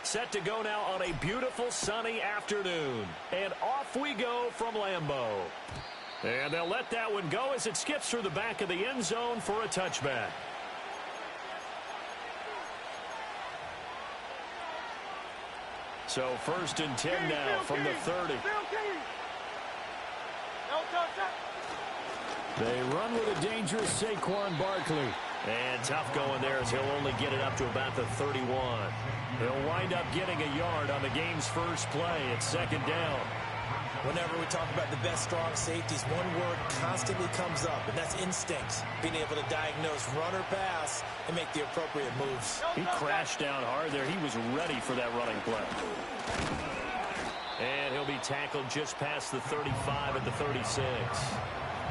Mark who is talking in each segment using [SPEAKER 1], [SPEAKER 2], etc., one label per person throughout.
[SPEAKER 1] Set to go now on a beautiful sunny afternoon. And off we go from Lambeau. And they'll let that one go as it skips through the back of the end zone for a touchback. So 1st and 10 now from the 30. They run with a dangerous Saquon Barkley. And tough going there as he'll only get it up to about the 31. He'll wind up getting a yard on the game's first play. It's 2nd down.
[SPEAKER 2] Whenever we talk about the best strong safeties, one word constantly comes up, and that's instincts. Being able to diagnose run or pass and make the appropriate moves.
[SPEAKER 1] He crashed down hard there. He was ready for that running play. And he'll be tackled just past the 35 at the 36.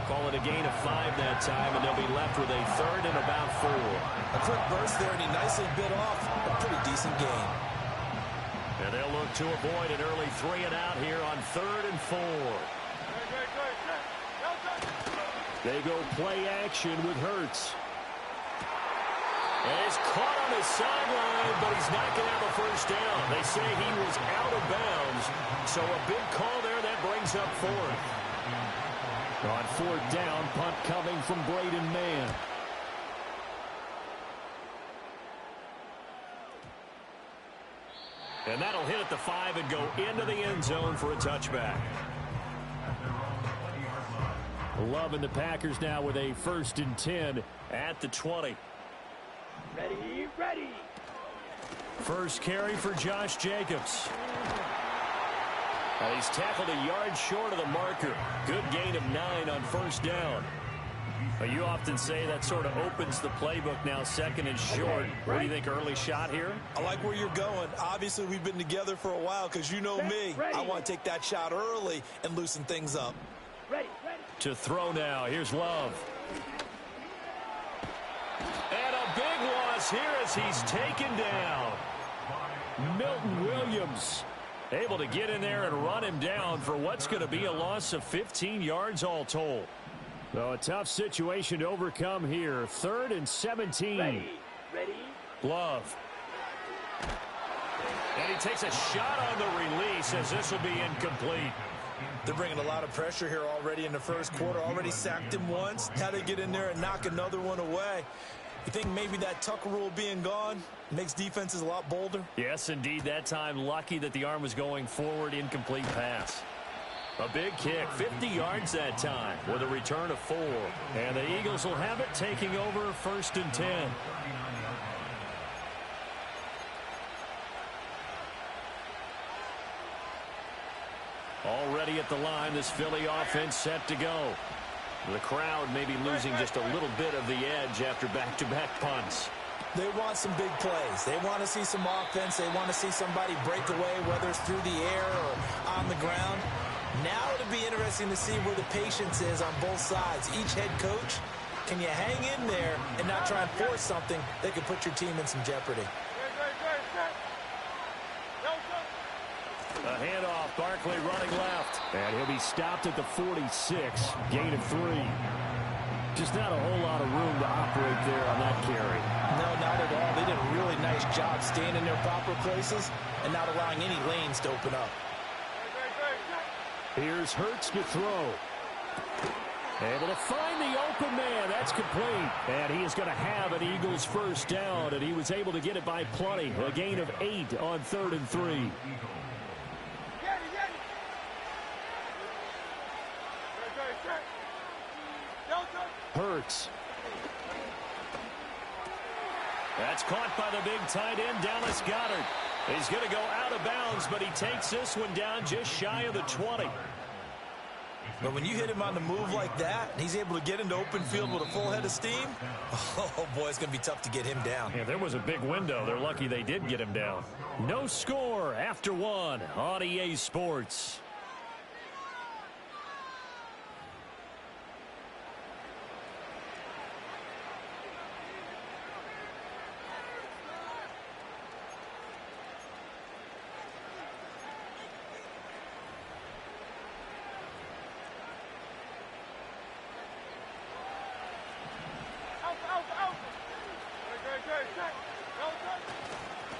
[SPEAKER 1] Call it a gain of 5 that time, and they'll be left with a 3rd and about 4.
[SPEAKER 2] A quick burst there, and he nicely bit off a pretty decent gain.
[SPEAKER 1] And they'll look to avoid an early 3 and out here on 3rd and 4. They go play action with Hurts. And he's caught on his sideline, but he's not going to have a first down. They say he was out of bounds, so a big call there that brings up 4th. On 4th down, punt coming from Braden Mann. And that'll hit at the 5 and go into the end zone for a touchback. Loving the Packers now with a 1st and 10 at the 20.
[SPEAKER 3] Ready.
[SPEAKER 1] First carry for Josh Jacobs. He's tackled a yard short of the marker. Good gain of 9 on 1st down. You often say that sort of opens the playbook now, 2nd and short. What do you think, early shot here?
[SPEAKER 2] I like where you're going. Obviously, we've been together for a while because you know me. I want to take that shot early and loosen things up.
[SPEAKER 3] Ready.
[SPEAKER 1] To throw now. Here's Love. And a big loss here as he's taken down. Milton Williams able to get in there and run him down for what's going to be a loss of 15 yards all told. So a tough situation to overcome here. 3rd and 17.
[SPEAKER 3] Ready.
[SPEAKER 1] Love. And he takes a shot on the release as this will be incomplete.
[SPEAKER 2] They're bringing a lot of pressure here already in the first quarter. Already sacked him once. Had to get in there and knock another one away. You think maybe that Tucker rule being gone makes defenses a lot bolder?
[SPEAKER 1] Yes, indeed. That time, lucky that the arm was going forward. Incomplete pass. A big kick, 50 yards that time with a return of 4. And the Eagles will have it, taking over 1st and 10. Already at the line, this Philly offense set to go. The crowd may be losing just a little bit of the edge after back-to-back punts.
[SPEAKER 2] They want some big plays. They want to see some offense. They want to see somebody break away, whether it's through the air or on the ground. Now it'll be interesting to see where the patience is on both sides. Each head coach, can you hang in there and not try and force something that could put your team in some jeopardy?
[SPEAKER 1] A handoff, Barkley running left. And he'll be stopped at the 46, gain of 3. Just not a whole lot of room to operate there on that carry.
[SPEAKER 2] No, not at all. They did a really nice job staying in their proper places and not allowing any lanes to open up.
[SPEAKER 1] Here's Hurts to throw. Able to find the open man. That's complete. And he is going to have an Eagles first down, and he was able to get it by plenty. A gain of 8 on 3rd and 3. Hurts. That's caught by the big tight end, Dallas Goedert. He's going to go out of bounds, but he takes this one down just shy of the 20.
[SPEAKER 2] But when you hit him on the move like that, and he's able to get into open field with a full head of steam, oh boy, it's going to be tough to get him down.
[SPEAKER 1] Yeah, there was a big window. They're lucky they did get him down. No score after 1 on EA Sports.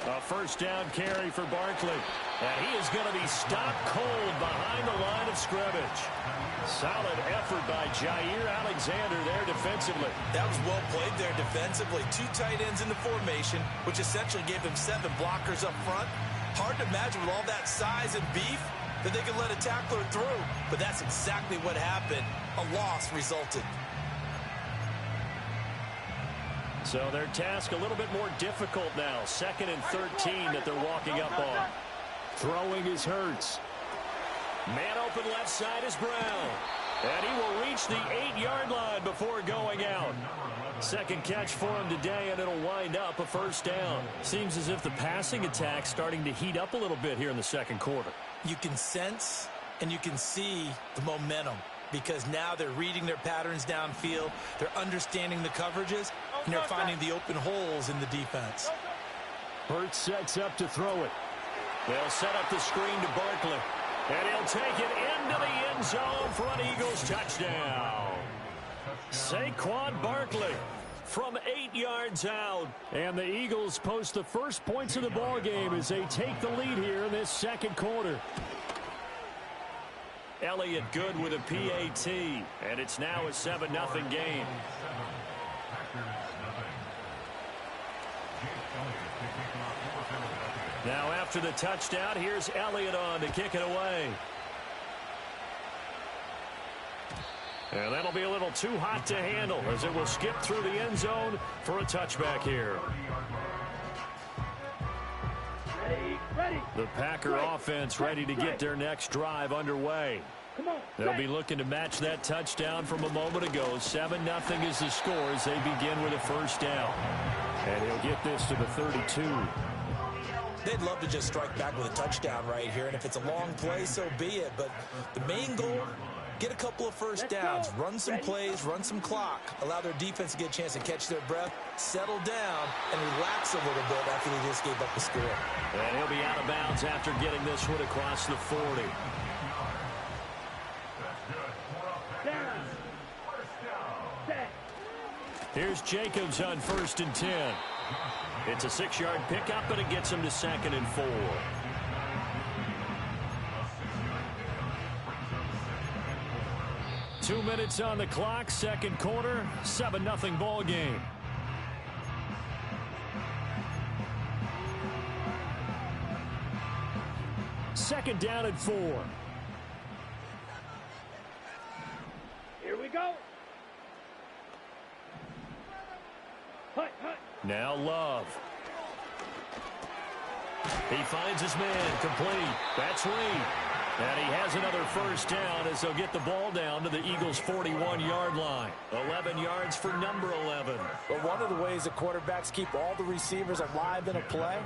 [SPEAKER 1] A first down carry for Barkley. And he is going to be stopped cold behind the line of scrimmage. Solid effort by Jair Alexander there defensively.
[SPEAKER 2] That was well played there defensively. 2 tight ends in the formation, which essentially gave him 7 blockers up front. Hard to imagine with all that size and beef that they could let a tackler through. But that's exactly what happened. A loss resulted.
[SPEAKER 1] So their task a little bit more difficult now. 2nd and 13 that they're walking up on. Throwing is Hurts. Man open left side is Brown. And he will reach the 8-yard line before going out. Second catch for him today, and it'll wind up a first down. Seems as if the passing attack's starting to heat up a little bit here in the second quarter.
[SPEAKER 2] You can sense and you can see the momentum because now they're reading their patterns downfield. They're understanding the coverages, and they're finding the open holes in the defense.
[SPEAKER 1] Hurts sets up to throw it. They'll set up the screen to Barkley. And he'll take it into the end zone for an Eagles touchdown. Saquon Barkley from 8 yards out. And the Eagles post the first points of the ball game as they take the lead here in this second quarter. Elliott good with a PAT. And it's now a 7-0 game. Now after the touchdown, here's Elliott on to kick it away. And that'll be a little too hot to handle as it will skip through the end zone for a touchback here. The Packer offense ready to get their next drive underway. They'll be looking to match that touchdown from a moment ago. 7-0 is the score as they begin with a first down. And he'll get this to the 32.
[SPEAKER 2] They'd love to just strike back with a touchdown right here, and if it's a long play, so be it. But the main goal, get a couple of first downs, run some plays, run some clock, allow their defense to get a chance to catch their breath, settle down, and relax a little bit after they just gave up the score.
[SPEAKER 1] And he'll be out of bounds after getting this one across the 40. Here's Jacobs on 1st and 10. It's a 6-yard pickup, but it gets him to 2nd and 4. Two minutes on the clock, second quarter, 7-0 ball game. Second down and 4.
[SPEAKER 3] Here we go.
[SPEAKER 1] Now Love. He finds his man, complete. That's Reed. And he has another first down as they'll get the ball down to the Eagles' 41-yard line. 11 yards for number 11.
[SPEAKER 2] But one of the ways that quarterbacks keep all the receivers alive in a play,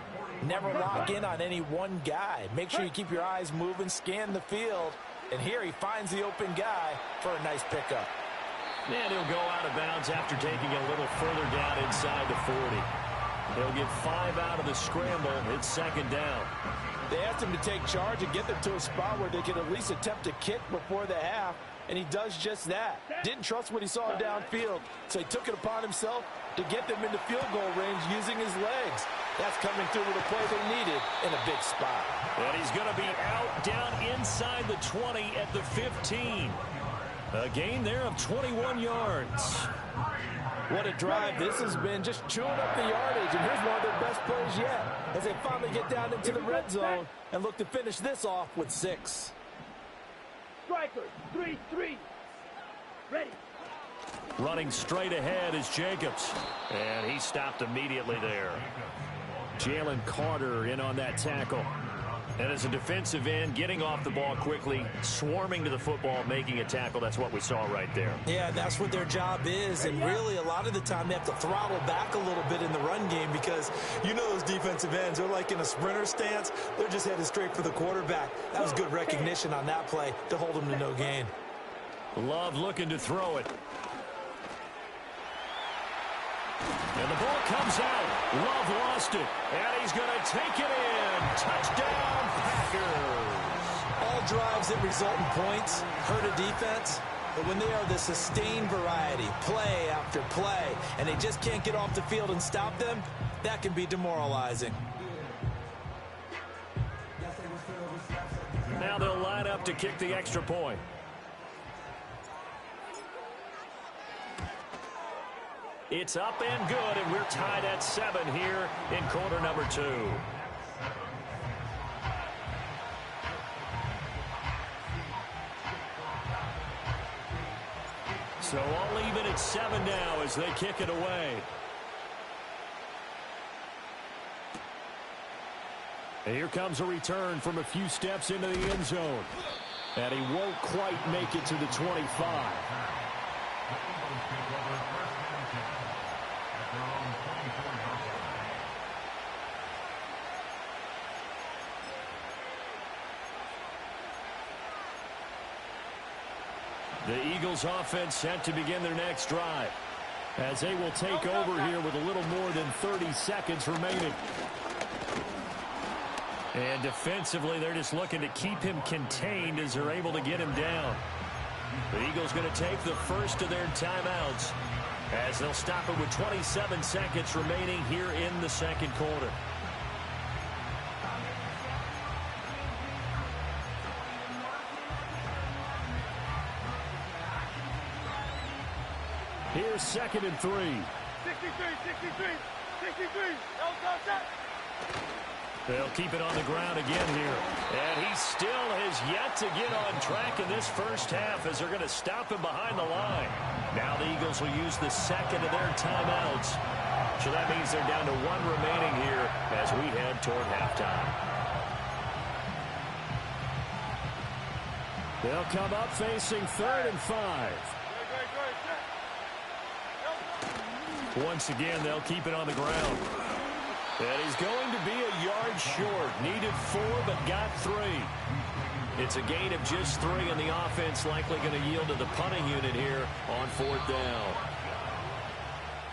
[SPEAKER 2] never lock in on any one guy. Make sure you keep your eyes moving, scan the field. And here he finds the open guy for a nice pickup.
[SPEAKER 1] And he'll go out of bounds after taking a little further down inside the 40. He'll get 5 out of the scramble. It's second down.
[SPEAKER 2] They asked him to take charge and get them to a spot where they could at least attempt a kick before the half, and he does just that. Didn't trust what he saw downfield, so he took it upon himself to get them into field goal range using his legs. That's coming through with a play they needed in a big spot.
[SPEAKER 1] And he's going to be out down inside the 20 at the 15. A gain there of 21 yards.
[SPEAKER 2] What a drive this has been, just chewing up the yardage, and here's one of their best plays yet as they finally get down into the red zone and look to finish this off with 6.
[SPEAKER 3] Strikers, 3-3. Ready.
[SPEAKER 1] Running straight ahead is Jacobs. And he stopped immediately there. Jalen Carter in on that tackle. And as a defensive end, getting off the ball quickly, swarming to the football, making a tackle, that's what we saw right there.
[SPEAKER 2] Yeah, that's what their job is, and really a lot of the time they have to throttle back a little bit in the run game because you know those defensive ends, they're like in a sprinter stance. They're just headed straight for the quarterback. That was good recognition on that play to hold them to no gain.
[SPEAKER 1] Love looking to throw it. And the ball comes out. Love lost it. And he's going to take it in. Touchdown, Packers.
[SPEAKER 2] All drives that result in points hurt a defense. But when they are the sustained variety, play after play, and they just can't get off the field and stop them, that can be demoralizing.
[SPEAKER 1] Now they'll line up to kick the extra point. It's up and good, and we're tied at 7 here in quarter number 2. So all even at 7 now as they kick it away. And here comes a return from a few steps into the end zone. And he won't quite make it to the 25. The Eagles offense set to begin their next drive as they will take over here with a little more than 30 seconds remaining. And defensively, they're just looking to keep him contained as they're able to get him down. The Eagles going to take the first of their timeouts as they'll stop it with 27 seconds remaining here in the second quarter. Here's 2nd and 3.
[SPEAKER 3] 63.
[SPEAKER 1] They'll keep it on the ground again here. And he still has yet to get on track in this first half as they're going to stop him behind the line. Now the Eagles will use the second of their timeouts. So that means they're down to 1 remaining here as we head toward halftime. They'll come up facing 3rd and 5. Once again, they'll keep it on the ground. And he's going to be a yard short. Needed 4, but got 3. It's a gain of just 3, and the offense likely going to yield to the punting unit here on 4th down.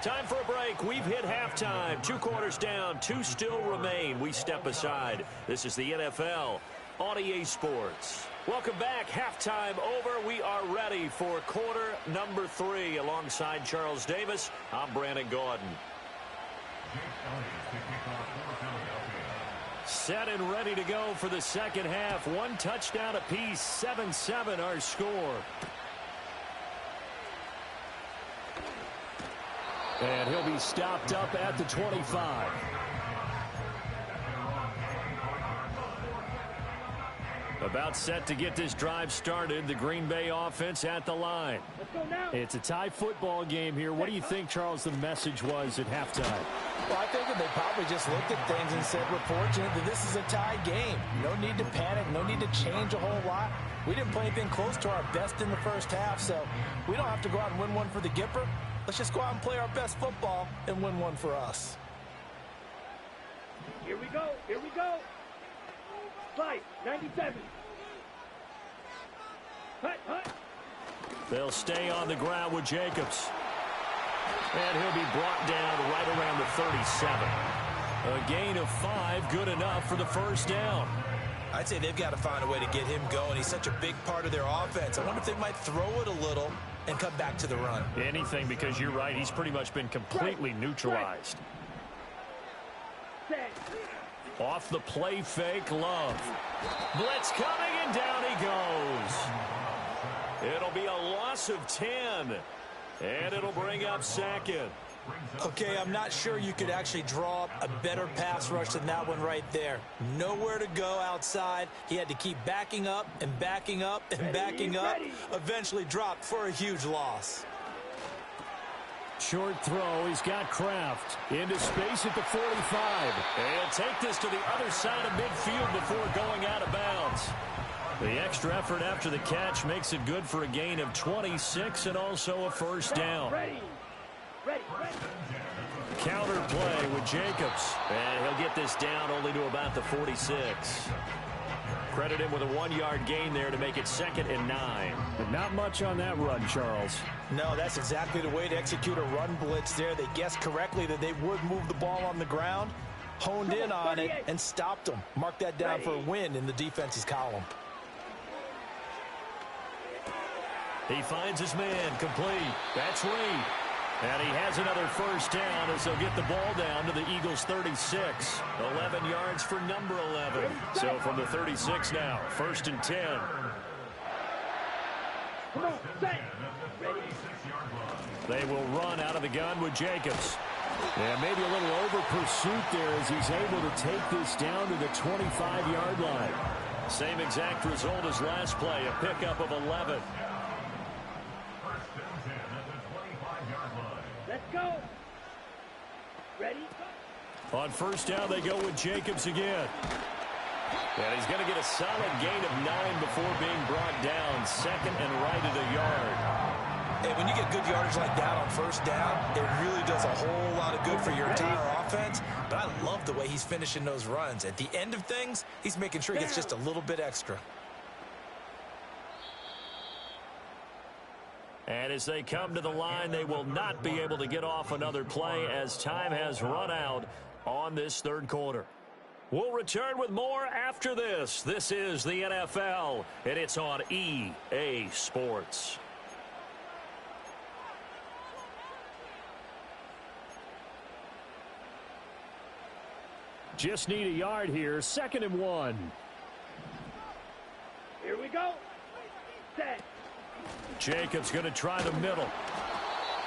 [SPEAKER 1] Time for a break. We've hit halftime. 2 quarters down. 2 still remain. We step aside. This is the NFL on EA Sports. Welcome back. Halftime over. We are ready for quarter number 3. Alongside Charles Davis, I'm Brandon Gordon. Set and ready to go for the second half. 1 touchdown apiece. 7-7 our score. And he'll be stopped up at the 25. About set to get this drive started. The Green Bay offense at the line.
[SPEAKER 3] Let's go now.
[SPEAKER 1] It's a tie football game here. What do you think, Charles, the message was at halftime?
[SPEAKER 2] Well, I think that they probably just looked at things and said, we're fortunate that this is a tie game. No need to panic. No need to change a whole lot. We didn't play anything close to our best in the first half, so we don't have to go out and win one for the Gipper. Let's just go out and play our best football and win one for us.
[SPEAKER 3] Here we go. Here we go. Slide, 97. Hut, hut.
[SPEAKER 1] They'll stay on the ground with Jacobs. And he'll be brought down right around the 37. A gain of 5, good enough for the first down.
[SPEAKER 2] I'd say they've got to find a way to get him going. He's such a big part of their offense. I wonder if they might throw it a little and come back to the run.
[SPEAKER 1] Anything, because you're right. He's pretty much been completely neutralized.
[SPEAKER 3] Set.
[SPEAKER 1] Off the play fake, Love. Blitz coming, and down he goes. It'll be a loss of 10. And it'll bring up 2nd.
[SPEAKER 2] Okay, I'm not sure you could actually draw up a better pass rush than that one right there. Nowhere to go outside. He had to keep backing up and backing up and backing up. Eventually dropped for a huge loss.
[SPEAKER 1] Short throw. He's got Kraft into space at the 45. And take this to the other side of midfield before going out of bounds. The extra effort after the catch makes it good for a gain of 26 and also a first down.
[SPEAKER 3] Ready.
[SPEAKER 1] Counter play with Jacobs. And he'll get this down only to about the 46. Credit him with a 1-yard gain there to make it 2nd and 9. But not much on that run, Charles.
[SPEAKER 2] No, that's exactly the way to execute a run blitz there. They guessed correctly that they would move the ball on the ground, honed in on it, and stopped them. Mark that down for a win in the defense's column.
[SPEAKER 1] He finds his man, complete. That's Reed. And he has another first down as they'll get the ball down to the Eagles' 36. 11 yards for number 11. So from the 36 now, 1st and 10.
[SPEAKER 3] Come on, set. Ready.
[SPEAKER 1] They will run out of the gun with Jacobs. Yeah, maybe a little over pursuit there as he's able to take this down to the 25-yard line. Same exact result as last play, a pickup of 11.
[SPEAKER 3] Let's go. Ready?
[SPEAKER 1] On first down, they go with Jacobs again. And he's going to get a solid gain of 9 before being brought down. 2nd and right at a yard.
[SPEAKER 2] And when you get good yardage like that on first down, it really does a whole lot of good for your entire offense. But I love the way he's finishing those runs. At the end of things, he's making sure he gets just a little bit extra.
[SPEAKER 1] And as they come to the line, they will not be able to get off another play as time has run out on this third quarter. We'll return with more after this. This is the NFL, and it's on EA Sports. Just need a yard here. 2nd and 1.
[SPEAKER 3] Here we go. Set.
[SPEAKER 1] Jacobs going to try the middle.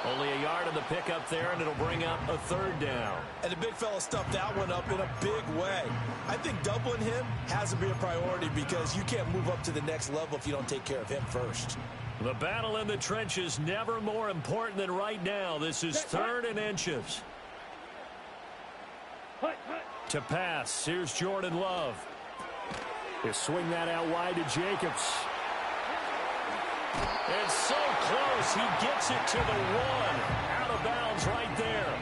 [SPEAKER 1] Only a yard on the pickup there, and it'll bring up a 3rd down.
[SPEAKER 2] And the big fella stuffed that one up in a big way. I think doubling him has to be a priority because you can't move up to the next level if you don't take care of him first.
[SPEAKER 1] The battle in the trenches never more important than right now. This is 3rd and inches. To pass, here's Jordan Love. He'll swing that out wide to Jacobs. And so close, he gets it to the 1. Out of bounds right there.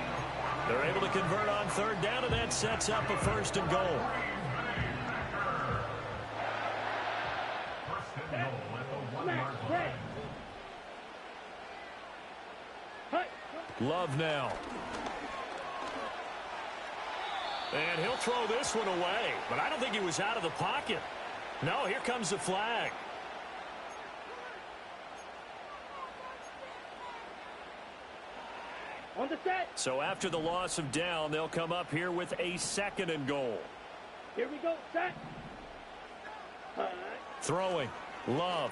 [SPEAKER 1] They're able to convert on 3rd down, and that sets up a 1st and goal. Love now. And he'll throw this one away, but I don't think he was out of the pocket. No, here comes the flag.
[SPEAKER 3] On the set.
[SPEAKER 1] So after the loss of down, they'll come up here with a 2nd and goal.
[SPEAKER 3] Here we go, set.
[SPEAKER 1] Throwing. Love.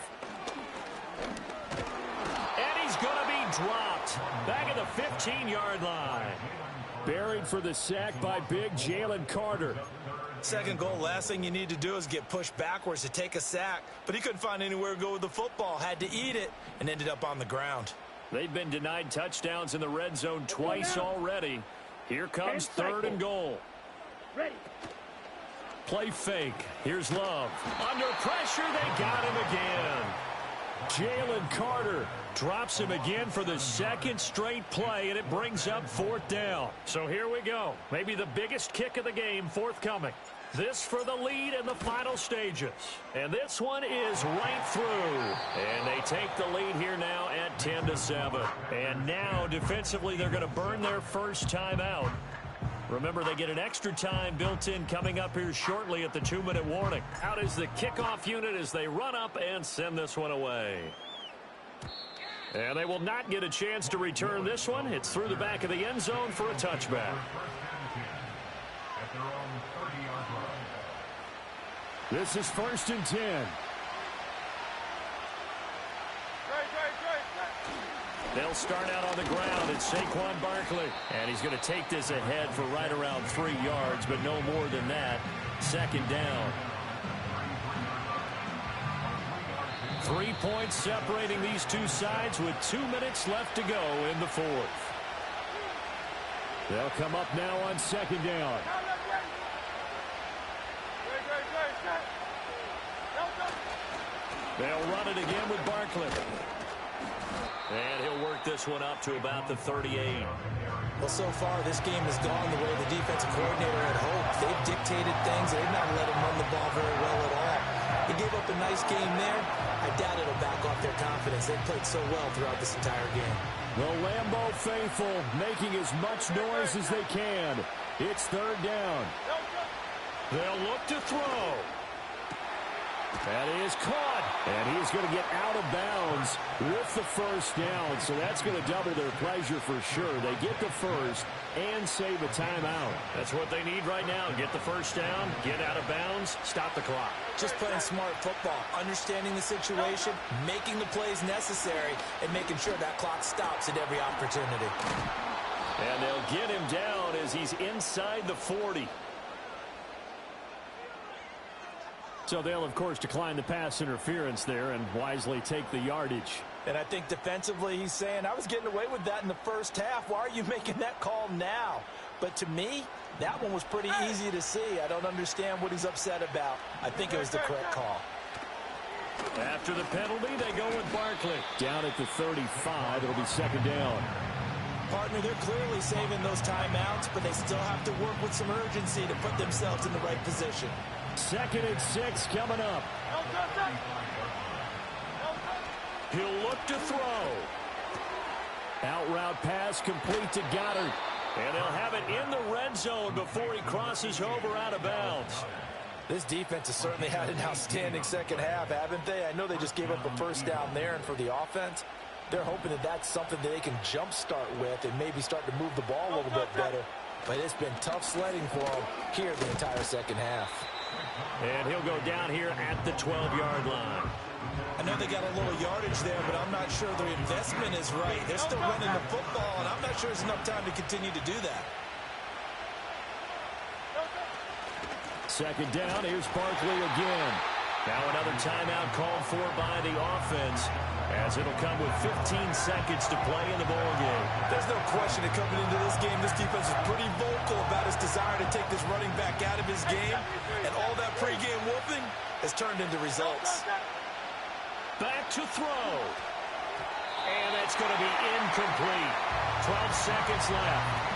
[SPEAKER 1] And he's going to be dropped. Back at the 15-yard line. Buried for the sack by big Jalen Carter.
[SPEAKER 2] 2nd goal, last thing you need to do is get pushed backwards to take a sack. But he couldn't find anywhere to go with the football. Had to eat it and ended up on the ground.
[SPEAKER 1] They've been denied touchdowns in the red zone twice already. Here comes 3rd and goal.
[SPEAKER 3] Ready.
[SPEAKER 1] Play fake. Here's Love. Under pressure, they got him again. Jalen Carter drops him again for the 2nd straight play, and it brings up 4th down. So here we go. Maybe the biggest kick of the game forthcoming. This for the lead in the final stages. And this one is right through. And they take the lead here now at 10-7. And now, defensively, they're going to burn their first time out. Remember, they get an extra time built in coming up here shortly at the 2-minute warning. Out is the kickoff unit as they run up and send this one away. And they will not get a chance to return this one. It's through the back of the end zone for a touchback. This is 1st and 10. They'll start out on the ground. It's Saquon Barkley. And he's going to take this ahead for right around 3 yards, but no more than that. 2nd down. 3 points separating these two sides with 2 minutes left to go in the 4th. They'll come up now on 2nd down. They'll run it again with Barkley. And he'll work this one up to about the 38.
[SPEAKER 2] Well, so far, this game has gone the way the defensive coordinator had hoped. They've dictated things. They've not let him run the ball very well at all. He gave up a nice game there. I doubt it'll back off their confidence. They've played so well throughout this entire game.
[SPEAKER 1] The Lambeau faithful making as much noise as they can. It's 3rd down. They'll look to throw. That is caught. And he's going to get out of bounds with the first down. So that's going to double their pleasure for sure. They get the first and save a timeout. That's what they need right now. Get the first down, get out of bounds, stop the clock.
[SPEAKER 2] Just playing smart football, understanding the situation, making the plays necessary, and making sure that clock stops at every opportunity.
[SPEAKER 1] And they'll get him down as he's inside the 40. So they'll, of course, decline the pass interference there and wisely take the yardage.
[SPEAKER 2] And I think defensively he's saying, I was getting away with that in the first half. Why are you making that call now? But to me, that one was pretty easy to see. I don't understand what he's upset about. I think it was the correct call.
[SPEAKER 1] After the penalty, they go with Barkley. Down at the 35, it'll be second down.
[SPEAKER 2] Partner, they're clearly saving those timeouts, but they still have to work with some urgency to put themselves in the right position.
[SPEAKER 1] 2nd and 6 coming up. He'll look to throw. Out route pass complete to Goddard. And they'll have it in the red zone before he crosses over out of bounds.
[SPEAKER 2] This defense has certainly had an outstanding second half, haven't they? I know they just gave up a first down there, and for the offense, they're hoping that that's something that they can jumpstart with and maybe start to move the ball a little bit better. But it's been tough sledding for them here the entire second half.
[SPEAKER 1] And he'll go down here at the 12-yard line.
[SPEAKER 2] I know they got a little yardage there, but I'm not sure their investment is right. They're still running the football, and I'm not sure there's enough time to continue to do that.
[SPEAKER 1] Second down, here's Barkley again. Now another timeout called for by the offense, as it'll come with 15 seconds to play in the ball game.
[SPEAKER 2] There's no question that coming into this game, this defense is pretty vocal about his desire to take this running back out of his game, and all that pregame whooping has turned into results.
[SPEAKER 1] Back to throw. And that's going to be incomplete. 12 seconds left.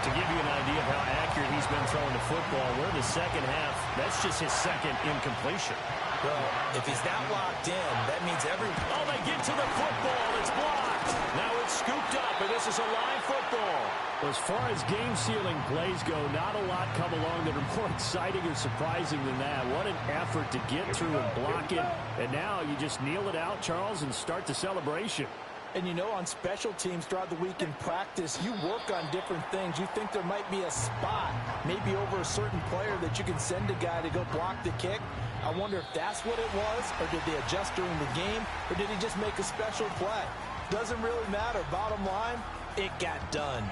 [SPEAKER 1] To give you an idea of how accurate he's been throwing the football, we're in the second half. That's just his second incompletion.
[SPEAKER 2] Well, if he's that locked in, that means
[SPEAKER 1] Oh, they get to the football. It's blocked. Now it's scooped up, and this is a live football. As far as game-sealing plays go, not a lot come along that are more exciting or surprising than that. What an effort to get through and block it. And now you just kneel it out, Charles, and start the celebration.
[SPEAKER 2] And you know, on special teams throughout the week in practice, you work on different things. You think there might be a spot, maybe over a certain player that you can send a guy to go block the kick. I wonder if that's what it was, or did they adjust during the game, or did he just make a special play? Doesn't really matter. Bottom line, it got done.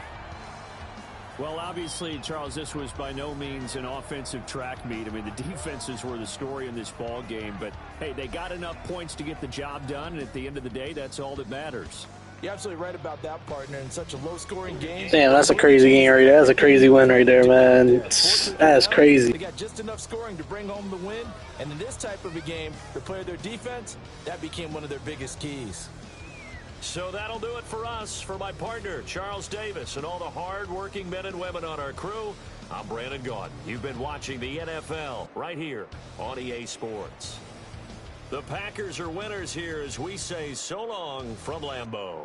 [SPEAKER 1] Well, obviously, Charles, this was by no means an offensive track meet. I mean, the defenses were the story in this ball game. But, hey, they got enough points to get the job done. And at the end of the day, that's all that matters.
[SPEAKER 2] You're absolutely right about that, partner. In such a low-scoring game.
[SPEAKER 4] Damn, that's a crazy game right there. That's a crazy win right there, man. That's crazy.
[SPEAKER 2] They got just enough scoring to bring home the win. And in this type of a game, to play their defense, that became one of their biggest keys.
[SPEAKER 1] So that'll do it for us. For my partner, Charles Davis, and all the hard-working men and women on our crew, I'm Brandon Gaudin. You've been watching the NFL right here on EA Sports. The Packers are winners here as we say so long from Lambeau.